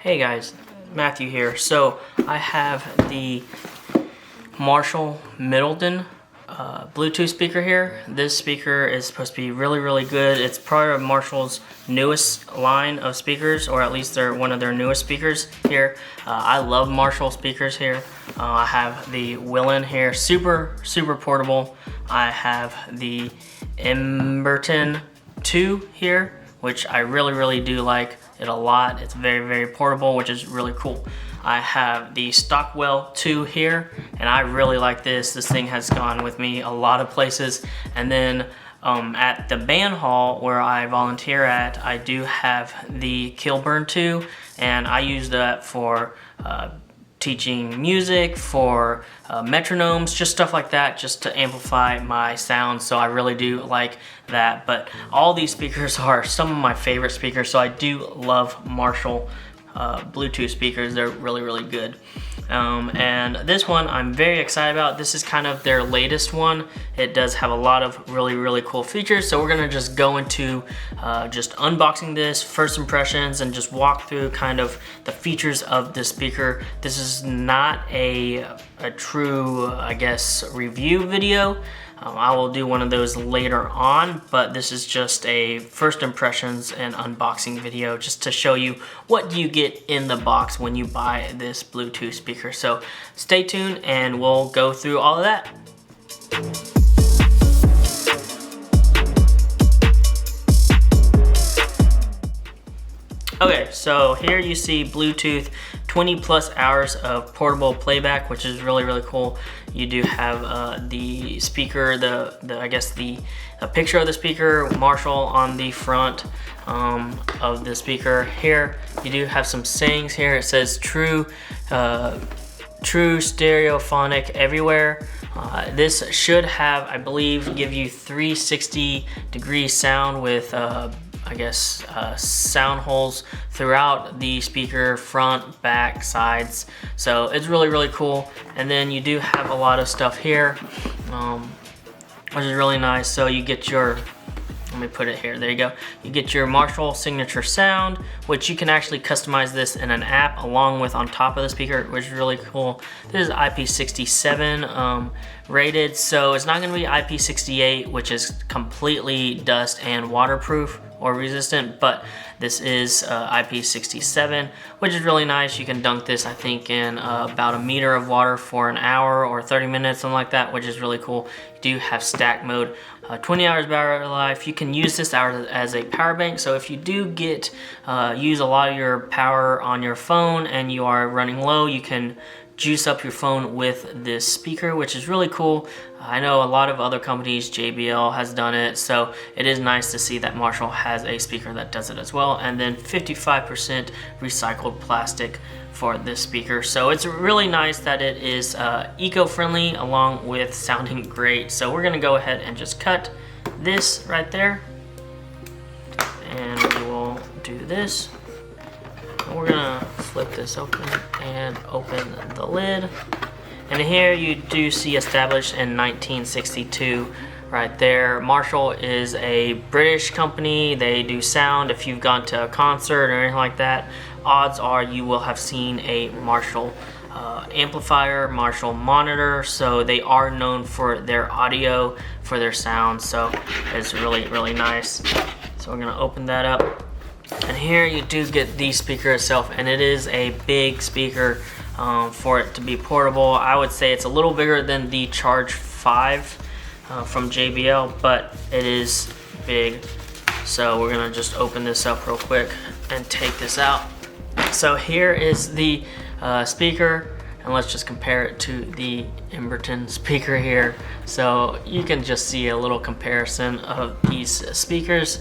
Hey guys, Matthew here. So I have the Marshall Middleton Bluetooth speaker here. This speaker is supposed to be really good. It's part of Marshall's newest line of speakers, or at least they're one of their newest speakers here. I love Marshall speakers here. I have the Middleton here, super portable. I have the Middleton 2 here, which I really do like it a lot. It's very portable, which is really cool. I have the Stockwell 2 here, and I really like this. This thing has gone with me a lot of places. And then at the band hall where I volunteer at, I do have the Kilburn 2, and I use that for teaching music, for metronomes, just stuff like that, just to amplify my sound. So I really do like that. But all these speakers are some of my favorite speakers, so I do love Marshall Bluetooth speakers. They're really good. And this one I'm very excited about. This is kind of their latest one. It does have a lot of really cool features, so we're gonna just go into just unboxing this, first impressions, and just walk through kind of the features of this speaker. This is not a true, I guess, review video. I will do one of those later on, but this is just a first impressions and unboxing video just to show you what you get in the box when you buy this Bluetooth speaker. So stay tuned and we'll go through all of that. Okay, so here you see Bluetooth 20+ hours of portable playback, which is really cool. You do have the speaker, I guess the picture of the speaker, Marshall on the front of the speaker. Here you do have some sayings here. It says true stereophonic everywhere. This should have, I believe, give you 360-degree sound with I guess sound holes throughout the speaker, front, back, sides. So it's really cool. And then you do have a lot of stuff here, which is really nice. So you get your, let me put it here, there you go. You get your Marshall signature sound, which you can actually customize this in an app along with on top of the speaker, which is really cool. This is IP67 rated, so it's not gonna be IP68, which is completely dust and waterproof or resistant, but this is IP67, which is really nice. You can dunk this, I think, in about a meter of water for an hour or 30 minutes, something like that, which is really cool. You do have stack mode, 20 hours battery life. You can use this as a power bank, so if you do get use a lot of your power on your phone and you are running low, you can juice up your phone with this speaker, which is really cool. I know a lot of other companies, JBL has done it, so it is nice to see that Marshall has a speaker that does it as well. And then 55% recycled plastic for this speaker. So it's really nice that it is eco-friendly along with sounding great. So we're gonna go ahead and just cut this right there. And we will do this. We're gonna flip this open and open the lid. And here you do see established in 1962 right there. Marshall is a British company. They do sound. If you've gone to a concert or anything like that, odds are you will have seen a Marshall amplifier, Marshall monitor. So they are known for their audio, for their sound. So it's really nice. So we're gonna open that up. And here you do get the speaker itself, and it is a big speaker for it to be portable. I would say it's a little bigger than the Charge 5 from JBL, but it is big. So we're gonna just open this up real quick and take this out. So here is the speaker, and let's just compare it to the Middleton speaker here. So you can just see a little comparison of these speakers.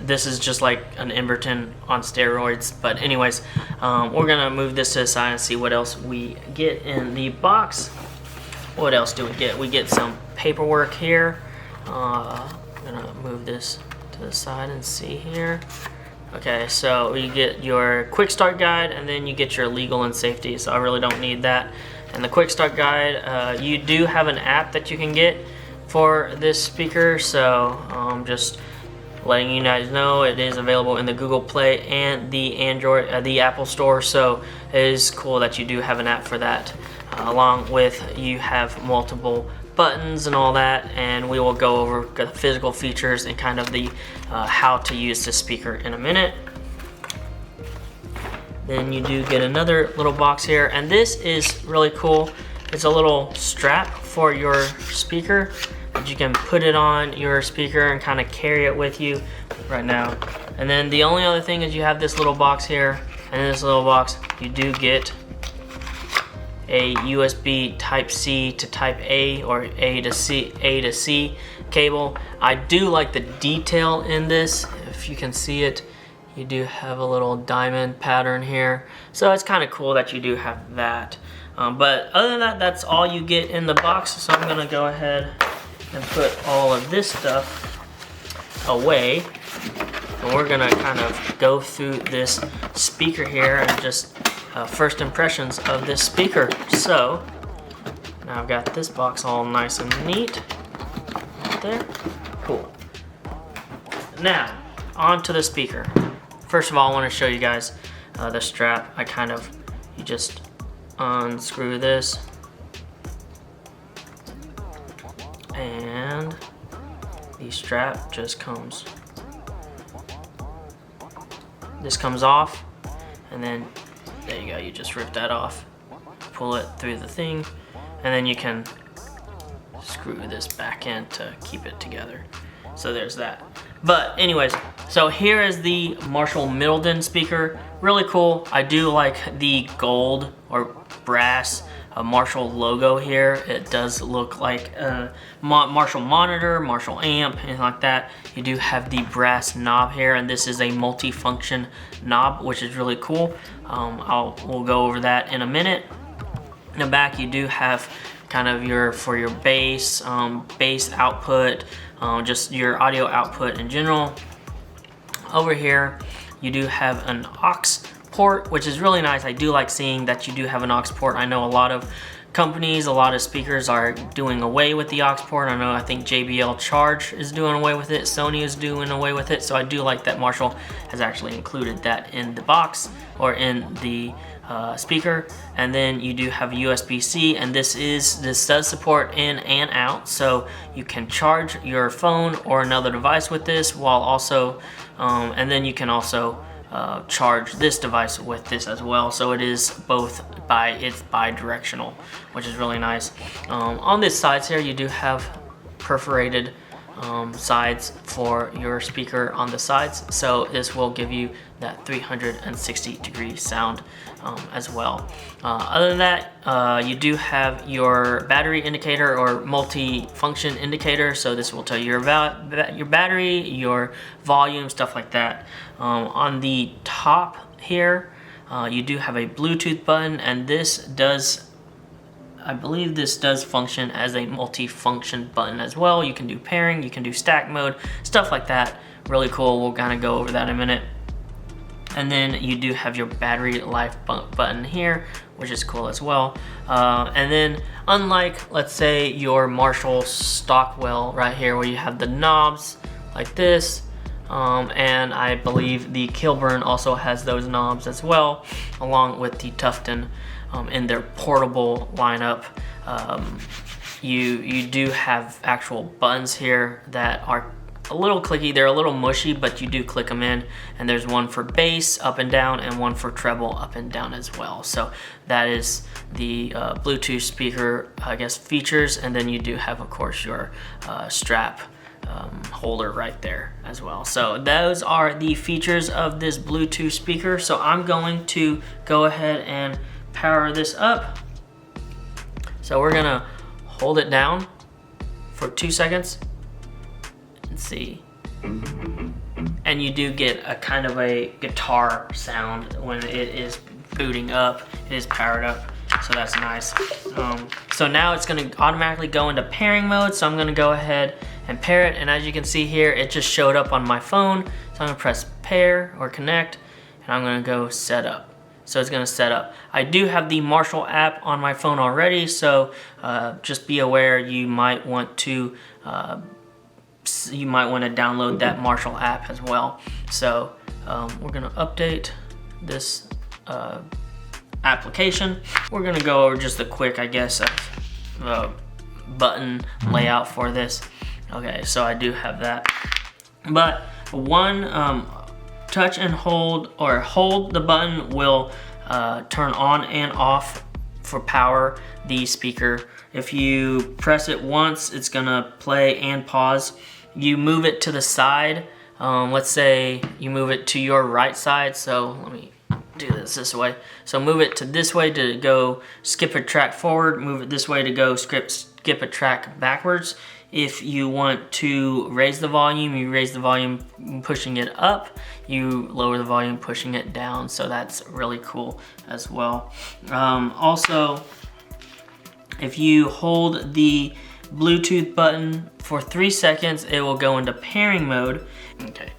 This is just like an Middleton on steroids, but anyways, we're gonna move this to the side and see what else we get in the box. What else do we get? We get some paperwork here. I'm gonna move this to the side and see here. Okay, so you get your quick start guide, and then you get your legal and safety, so I really don't need that. And the quick start guide, you do have an app that you can get for this speaker, so just letting you guys know it is available in the Google Play and the the Apple Store. So it is cool that you do have an app for that. Along with, you have multiple buttons and all that, and we will go over the physical features and kind of the how to use this speaker in a minute. Then you do get another little box here, and this is really cool. It's a little strap for your speaker that you can put it on your speaker and kind of carry it with you right now. And then the only other thing is you have this little box here, and in this little box you do get a USB Type C to Type A, or A to C cable. I do like the detail in this. If you can see it, you do have a little diamond pattern here, so it's kind of cool that you do have that. But other than that, that's all you get in the box. So I'm gonna go ahead and put all of this stuff away, and we're gonna kind of go through this speaker here and just first impressions of this speaker. So now I've got this box all nice and neat right there. Cool. Now onto the speaker. First of all, I want to show you guys the strap. You just unscrew this, and the strap just comes. This comes off, and then there you go, you just rip that off, pull it through the thing, and then you can screw this back in to keep it together. So there's that. But anyways, so here is the Marshall Middleton speaker. Really cool. I do like the gold or brass Marshall logo here. It does look like a Marshall monitor, Marshall amp, anything like that. You do have the brass knob here, and this is a multi-function knob, which is really cool. We'll go over that in a minute. In the back, you do have kind of your bass, bass output, just your audio output in general. Over here, you do have an aux port, which is really nice. I do like seeing that you do have an aux port. I know a lot of companies, a lot of speakers are doing away with the aux port. I think JBL Charge is doing away with it. Sony is doing away with it. So I do like that Marshall has actually included that in the box, or in the speaker. And then you do have USB-C, and this does support in and out, so you can charge your phone or another device with this, while also and then you can also charge this device with this as well. So it is both it's bi-directional, which is really nice. On this sides here, you do have perforated sides for your speaker on the sides, so this will give you that 360-degree sound as well. Other than that, you do have your battery indicator or multi-function indicator, so this will tell you your battery, your volume, stuff like that. On the top here, you do have a Bluetooth button, and I believe this does function as a multi-function button as well. You can do pairing, you can do stack mode, stuff like that. Really cool. We'll kind of go over that in a minute. And then you do have your battery life button here, which is cool as well. And then, unlike, let's say, your Marshall Stockwell right here, where you have the knobs like this, and I believe the Kilburn also has those knobs as well, along with the Tufton in their portable lineup. You do have actual buttons here that are a little clicky. They're a little mushy, but you do click them in, and there's one for bass up and down and one for treble up and down as well. So that is the Bluetooth speaker, I guess, features. And then you do have, of course, your strap holder right there as well. So those are the features of this Bluetooth speaker. So I'm going to go ahead and power this up. So we're gonna hold it down for 2 seconds and see. And you do get a kind of a guitar sound when it is booting up. It is powered up, so that's nice. So now it's gonna automatically go into pairing mode, so I'm gonna go ahead and pair it, and as you can see here, it just showed up on my phone. So I'm gonna press pair or connect, and I'm gonna go set up. So it's gonna set up. I do have the Marshall app on my phone already, so just be aware you might want to you might want to download that Marshall app as well. So we're going to update this application. We're going to go over just a quick, I guess, button layout for this. Okay, so I do have that. But one touch and hold, or hold the button will turn on and off for power the speaker. If you press it once, it's gonna play and pause. You move it to the side. Let's say you move it to your right side. So let me do this way. So move it to this way to go skip a track forward. Move it this way to go skip a track backwards. If you want to raise the volume, you raise the volume pushing it up. You lower the volume pushing it down. So that's really cool as well. Also, if you hold the Bluetooth button for 3 seconds, it will go into pairing mode. Okay,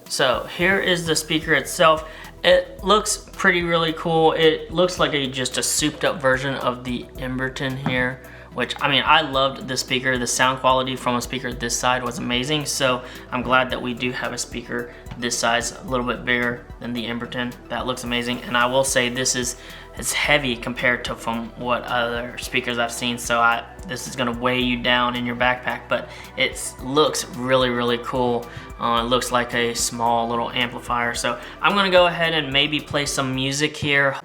so here is the speaker itself. It looks really cool. It looks like just a souped up version of the Middleton here, which, I mean, I loved the speaker. The sound quality from a speaker this side was amazing. So I'm glad that we do have a speaker this size, a little bit bigger than the Middleton. That looks amazing. And I will say it's heavy compared to from what other speakers I've seen. So this is gonna weigh you down in your backpack, but it looks really cool. It looks like a small little amplifier. So I'm gonna go ahead and maybe play some music here.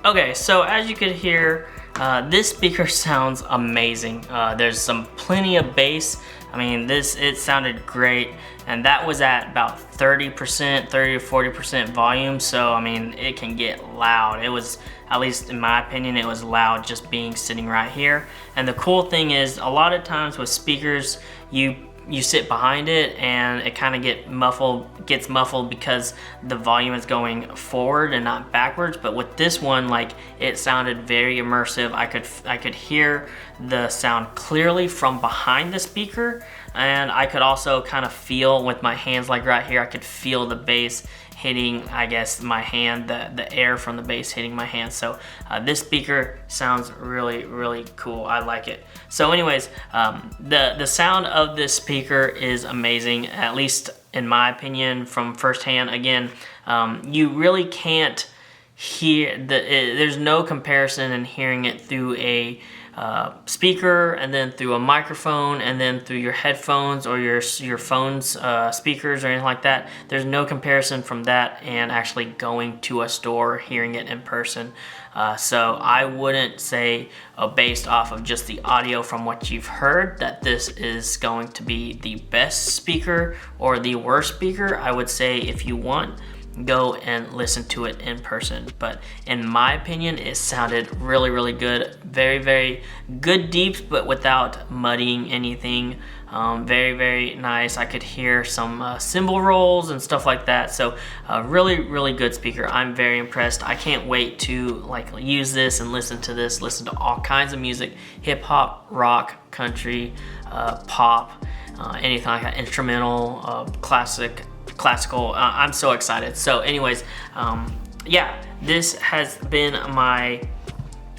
Okay, so as you could hear, This speaker sounds amazing. There's plenty of bass. I mean, it sounded great, and that was at about 30%, 30 to 40% volume. So I mean, it can get loud. It was, at least in my opinion, it was loud just being sitting right here. And the cool thing is, a lot of times with speakers, you sit behind it and it kind of gets muffled because the volume is going forward and not backwards. But with this one, like, it sounded very immersive. I could hear the sound clearly from behind the speaker, and I could also kind of feel with my hands, like right here, I could feel the bass hitting, I guess, my hand, the air from the bass hitting my hand. So this speaker sounds really, really cool. I like it. So anyways, the sound of this speaker is amazing, at least in my opinion, from firsthand. Again, you really can't hear, there's no comparison in hearing it through a speaker, and then through a microphone, and then through your headphones or your phone's speakers or anything like that. There's no comparison from that and actually going to a store, hearing it in person. So I wouldn't say, based off of just the audio from what you've heard, that this is going to be the best speaker or the worst speaker. I would say, if you want, go and listen to it in person. But in my opinion, it sounded really, really good. Very, very good deeps, but without muddying anything. Very, very nice. I could hear some cymbal rolls and stuff like that. So really, really good speaker. I'm very impressed. I can't wait to use this and listen to all kinds of music: hip hop, rock, country, pop, anything like that, instrumental, classical. I'm so excited. So anyways, yeah, this has been my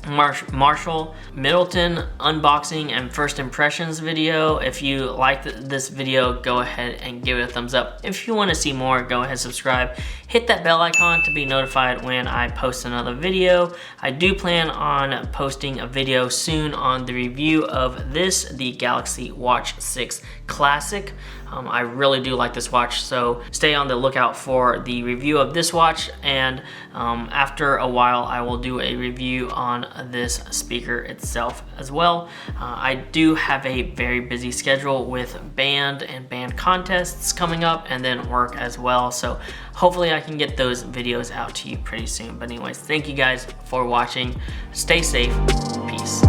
Marshall Middleton unboxing and first impressions video. If you liked this video, go ahead and give it a thumbs up. If you want to see more, go ahead and subscribe. Hit that bell icon to be notified when I post another video. I do plan on posting a video soon on the review of the Galaxy Watch 6 Classic. I really do like this watch, so stay on the lookout for the review of this watch, and after a while I will do a review on this speaker itself as well. I do have a very busy schedule with band and band contests coming up, and then work as well, so hopefully I can get those videos out to you pretty soon. But anyways, thank you guys for watching. Stay safe. Peace.